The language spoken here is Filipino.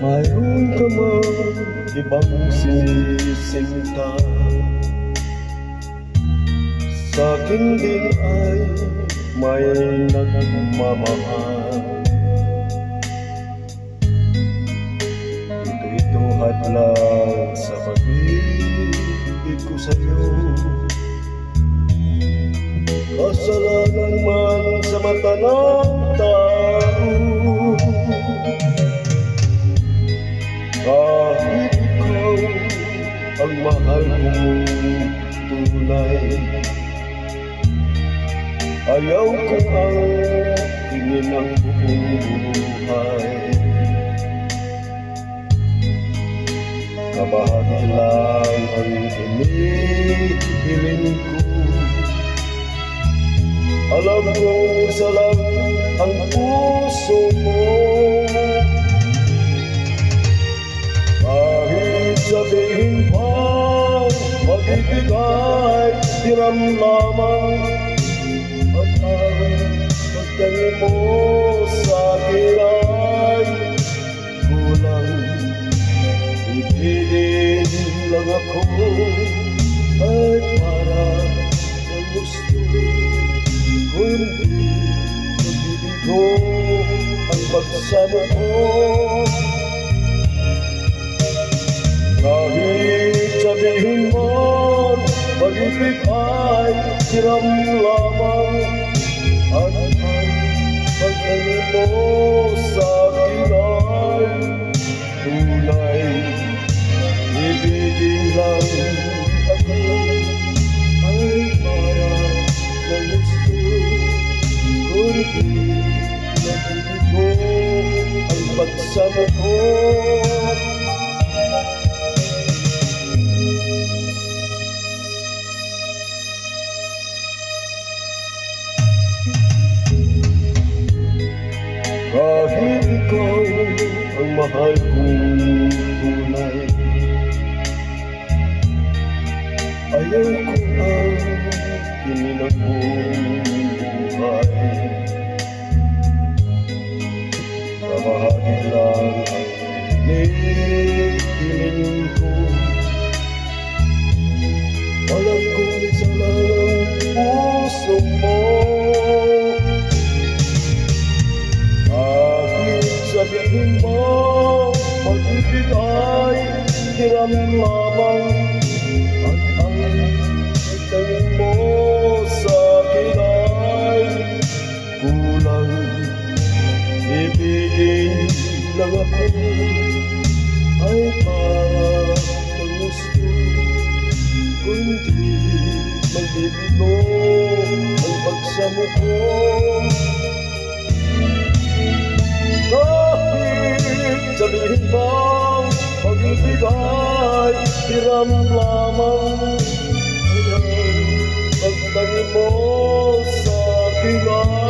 Mayroon ka mang ibang sinisinta, sa'kin din ay may nagmamahal. Ito hadlang sa pag-ibig ko sa'yo, kasalanan man sa mata ng tao. Kahit ikaw ang mahal kong tunay, ayaw ko ang tingin ng buong buhay. Kabahagi lang ang hinihiling ko, alam kong isa lang ang puso mo. Kahit sabihin pa pag-ibig ay hiram lamang, at ang pagtingin mo sa'kin ay kulang. Ibigin lang ako ay para ng gusto, kundi pag-ibig ko ang pagsama ko. Kahit sabihin mo pag-ibig ay hiram lamang, at ang pagtingin mo sa'kin ay tunay. Ibigin lang ako ay para ng gusto, kundi pag-ibig ko ang pagsama ko. Kahit ikaw ang mahal kong tunay, ayaw ko ang tingin ng buhay. Kabahagi lang ang hinihiling ko, alam kong isa lang ang puso mo. Sabihin mo pag-ibig ay hiram lamang, at ang pagtingin mo sa'kin ay kulang. Ibigin lang ako ay para ng gusto, kundi pag-ibig mo ang pagsamo ko. Kahit sabihin bang pag-ibig ay hiram lamang, pagtingin mo sa'kin ay